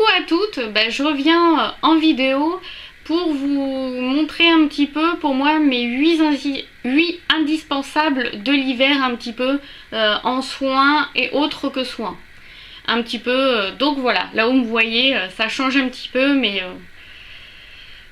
Coucou à toutes, je reviens en vidéo pour vous montrer un petit peu pour moi mes 8 indispensables de l'hiver un petit peu en soins et autres que soins. Un petit peu, donc voilà, là où vous me voyez ça change un petit peu mais...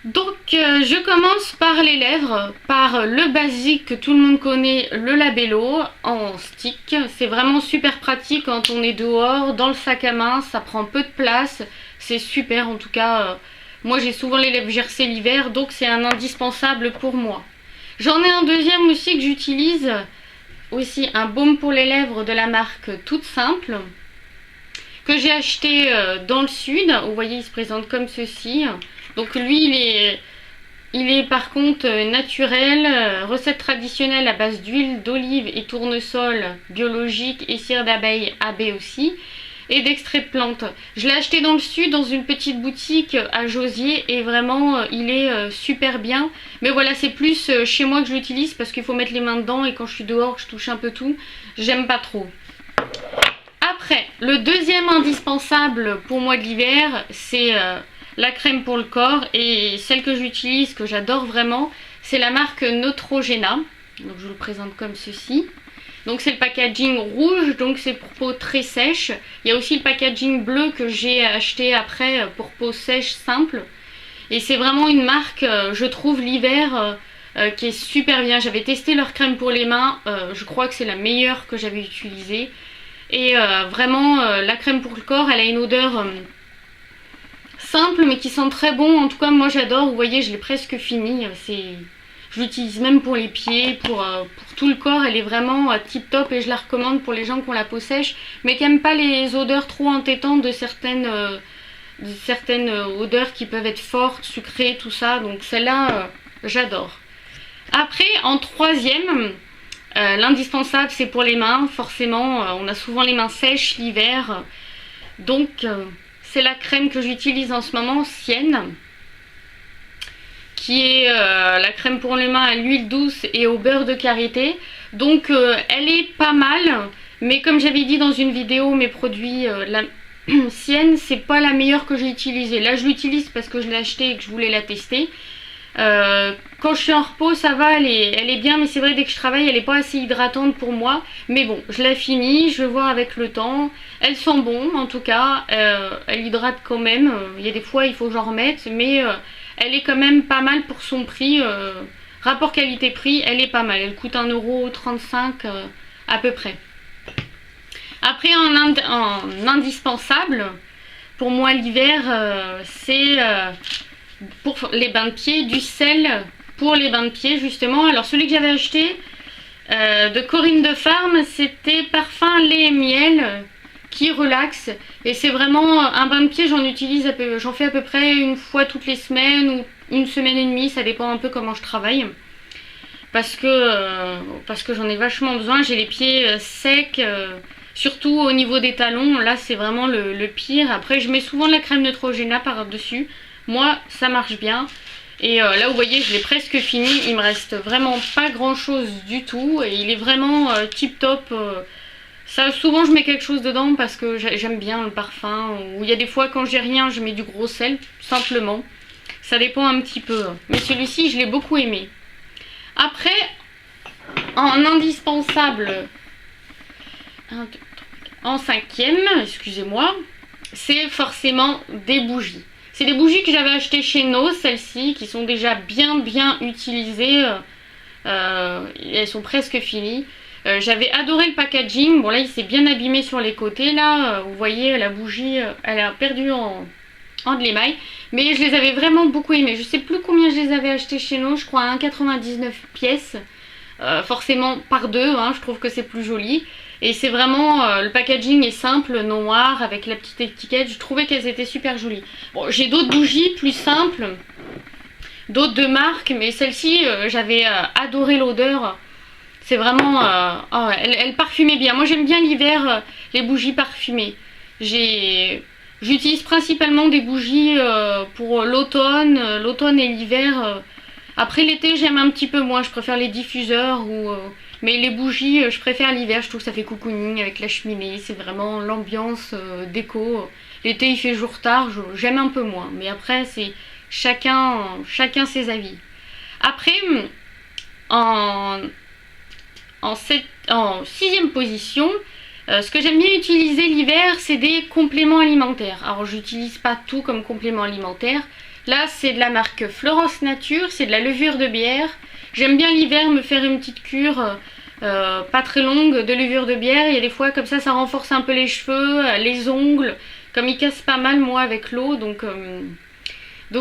je commence par les lèvres, par le basique que tout le monde connaît, le Labello en stick. C'est vraiment super pratique quand on est dehors, dans le sac à main, ça prend peu de place. C'est super en tout cas, moi j'ai souvent les lèvres gercées l'hiver, donc c'est un indispensable pour moi. J'en ai un deuxième aussi que j'utilise, aussi un baume pour les lèvres de la marque Toute Simple, que j'ai acheté dans le sud. Vous voyez, il se présente comme ceci. Donc lui il est par contre naturel, recette traditionnelle à base d'huile d'olive et tournesol biologique et cire d'abeille AB aussi, et d'extrait de plantes. Je l'ai acheté dans le sud dans une petite boutique à Josier et vraiment il est super bien. Mais voilà, c'est plus chez moi que je l'utilise parce qu'il faut mettre les mains dedans et quand je suis dehors je touche un peu tout, j'aime pas trop. Après, le deuxième indispensable pour moi de l'hiver, c'est... la crème pour le corps, et celle que j'utilise, que j'adore vraiment, c'est la marque Neutrogena. Donc je vous le présente comme ceci. Donc c'est le packaging rouge, donc c'est pour peau très sèche. Il y a aussi le packaging bleu que j'ai acheté après pour peau sèche simple. Et c'est vraiment une marque, je trouve, l'hiver qui est super bien. J'avais testé leur crème pour les mains, je crois que c'est la meilleure que j'avais utilisée. Et vraiment, la crème pour le corps, elle a une odeur... simple mais qui sent très bon. En tout cas moi j'adore. Vous voyez, je l'ai presque fini. Je l'utilise même pour les pieds, pour tout le corps. Elle est vraiment tip top et je la recommande pour les gens qui ont la peau sèche mais qui n'aiment pas les odeurs trop entêtantes de certaines odeurs qui peuvent être fortes, sucrées, tout ça. Donc celle-là j'adore. Après, en troisième, l'indispensable c'est pour les mains. Forcément on a souvent les mains sèches l'hiver, donc c'est la crème que j'utilise en ce moment, Sienne, qui est la crème pour les mains à l'huile douce et au beurre de karité. Donc elle est pas mal, mais comme j'avais dit dans une vidéo, mes produits, la Sienne, c'est pas la meilleure que j'ai utilisée. Là je l'utilise parce que je l'ai achetée et que je voulais la tester. Quand je suis en repos ça va, elle est bien, mais c'est vrai dès que je travaille elle n'est pas assez hydratante pour moi. Mais bon, je la finis, je vais voir avec le temps. Elle sent bon en tout cas, elle hydrate quand même. Il y a des fois il faut que j'en remette, mais elle est quand même pas mal pour son prix. Rapport qualité-prix, elle est pas mal. Elle coûte 1,35 € à peu près. Après, en indispensable, pour moi l'hiver, c'est... pour les bains de pieds, du sel pour les bains de pieds justement. Alors celui que j'avais acheté de Corinne de Farm, c'était parfum lait et miel qui relaxe, et c'est vraiment un bain de pied, j'en fais à peu près une fois toutes les semaines ou une semaine et demie, ça dépend un peu comment je travaille, parce que j'en ai vachement besoin. J'ai les pieds secs, surtout au niveau des talons, là c'est vraiment le pire. Après je mets souvent de la crème Neutrogena par dessus. Moi ça marche bien. Et là vous voyez je l'ai presque fini. Il me reste vraiment pas grand chose du tout. Et il est vraiment tip top. Ça, souvent je mets quelque chose dedans parce que j'aime bien le parfum. Ou il y a des fois quand j'ai rien je mets du gros sel simplement. Ça dépend un petit peu. Mais celui-ci je l'ai beaucoup aimé. Après, en indispensable, en cinquième, excusez-moi, c'est forcément des bougies. C'est des bougies que j'avais achetées chez No, celles-ci, qui sont déjà bien utilisées. Elles sont presque finies. J'avais adoré le packaging. Bon là il s'est bien abîmé sur les côtés. Là vous voyez la bougie, elle a perdu en de l'émail. Mais je les avais vraiment beaucoup aimées. Je sais plus combien je les avais achetées chez No. Je crois à 1,99 pièces. Forcément par deux, hein, je trouve que c'est plus joli. Et c'est vraiment, le packaging est simple, noir, avec la petite étiquette. Je trouvais qu'elles étaient super jolies. Bon, j'ai d'autres bougies plus simples, d'autres de marque, mais celle-ci, j'avais adoré l'odeur. C'est vraiment, elle parfumait bien. Moi j'aime bien l'hiver, les bougies parfumées. J'utilise principalement des bougies pour l'automne et l'hiver. Après l'été j'aime un petit peu moins, je préfère les diffuseurs ou Mais les bougies, je préfère l'hiver, je trouve que ça fait cocooning avec la cheminée, c'est vraiment l'ambiance déco. L'été il fait jour tard, j'aime un peu moins, mais après c'est chacun ses avis. Après, en, en sixième position, ce que j'aime bien utiliser l'hiver, c'est des compléments alimentaires. Alors j'utilise pas tout comme complément alimentaire. Là c'est de la marque Florence Nature, c'est de la levure de bière. J'aime bien l'hiver me faire une petite cure pas très longue de levure de bière. Il y a des fois comme ça renforce un peu les cheveux, les ongles. Comme ils cassent pas mal moi avec l'eau, donc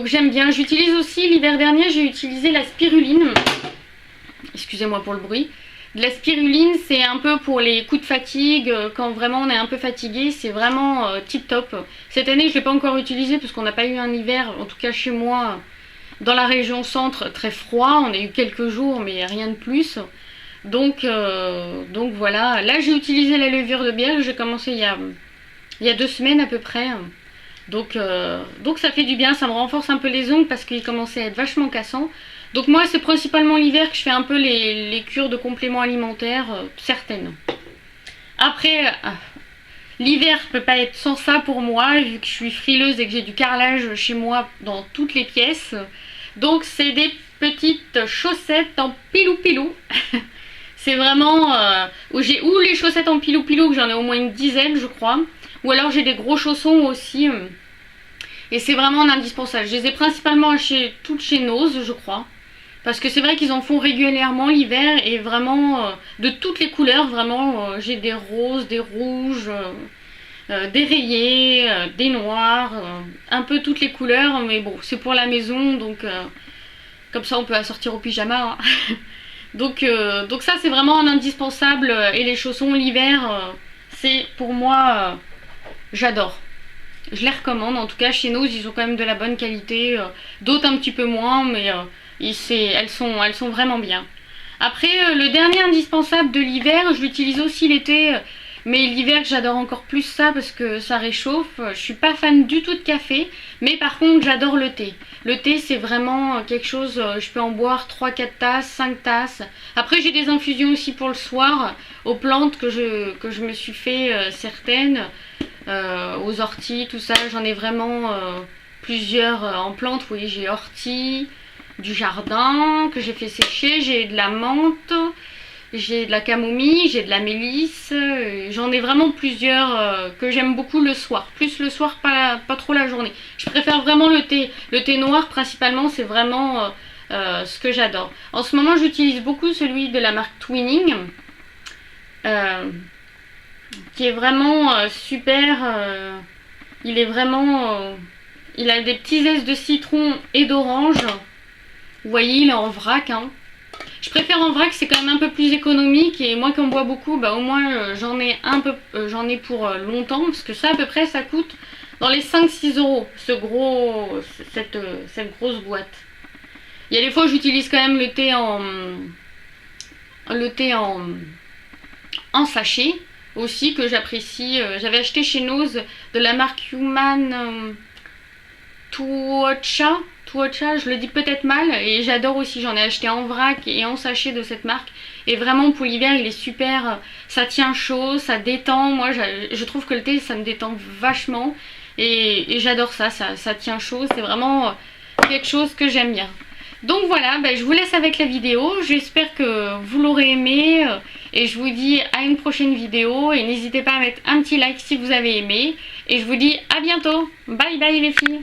j'aime bien. J'utilise aussi, l'hiver dernier, j'ai utilisé la spiruline. Excusez-moi pour le bruit. De la spiruline, c'est un peu pour les coups de fatigue, quand vraiment on est un peu fatigué, c'est vraiment tip top. Cette année, je ne l'ai pas encore utilisé parce qu'on n'a pas eu un hiver, en tout cas chez moi, dans la région centre, très froid. On a eu quelques jours, mais rien de plus. Donc voilà. Là, j'ai utilisé la levure de bière, j'ai commencé il y a 2 semaines à peu près. Donc ça fait du bien, ça me renforce un peu les ongles parce qu'ils commençaient à être vachement cassants. Donc moi c'est principalement l'hiver que je fais un peu les cures de compléments alimentaires, certaines. Après, l'hiver peut pas être sans ça pour moi, vu que je suis frileuse et que j'ai du carrelage chez moi dans toutes les pièces. Donc c'est des petites chaussettes en pilou-pilou. C'est vraiment où les chaussettes en pilou-pilou, que j'en ai au moins une dizaine je crois. Ou alors j'ai des gros chaussons aussi. Et c'est vraiment un indispensable. Je les ai principalement achetées toutes chez Nose, je crois. Parce que c'est vrai qu'ils en font régulièrement l'hiver. Et vraiment, de toutes les couleurs, vraiment, j'ai des roses, des rouges, des rayés, des noirs. Un peu toutes les couleurs. Mais bon, c'est pour la maison. Donc, comme ça, on peut assortir au pyjama. Hein. donc ça, c'est vraiment un indispensable. Et les chaussons l'hiver, c'est pour moi... j'adore. Je les recommande. En tout cas, chez Nose, ils ont quand même de la bonne qualité. D'autres un petit peu moins, mais elles sont vraiment bien. Après, le dernier indispensable de l'hiver, je l'utilise aussi l'été. Mais l'hiver, j'adore encore plus ça parce que ça réchauffe. Je suis pas fan du tout de café. Mais par contre, j'adore le thé. Le thé, c'est vraiment quelque chose... je peux en boire 3-4 tasses, 5 tasses. Après, j'ai des infusions aussi pour le soir. Aux plantes que je me suis fait certaines... aux orties, tout ça, j'en ai vraiment plusieurs en plantes. Vous voyez, j'ai ortie, du jardin que j'ai fait sécher, j'ai de la menthe, j'ai de la camomille, j'ai de la mélisse, j'en ai vraiment plusieurs que j'aime beaucoup le soir. Plus le soir, pas trop la journée. Je préfère vraiment le thé. Le thé noir principalement, c'est vraiment ce que j'adore. En ce moment, j'utilise beaucoup celui de la marque Twinning. Qui est vraiment super. Il est vraiment... il a des petits zestes de citron et d'orange. Vous voyez, il est en vrac. Hein. Je préfère en vrac, c'est quand même un peu plus économique. Et moi qui en bois beaucoup, bah, au moins j'en ai pour longtemps. Parce que ça, à peu près, ça coûte dans les 5-6 €. Cette grosse boîte. Il y a des fois, j'utilise quand même le thé en sachet. Aussi que j'apprécie. J'avais acheté chez Nose de la marque Human Tuocha, je le dis peut-être mal, et j'adore aussi. J'en ai acheté en vrac et en sachet de cette marque. Et vraiment pour l'hiver, il est super. Ça tient chaud, ça détend. Moi, je trouve que le thé, ça me détend vachement. Et j'adore ça, ça tient chaud. C'est vraiment quelque chose que j'aime bien. Donc voilà, je vous laisse avec la vidéo. J'espère que vous l'aurez aimé. Et je vous dis à une prochaine vidéo. Et n'hésitez pas à mettre un petit like si vous avez aimé. Et je vous dis à bientôt. Bye bye les filles.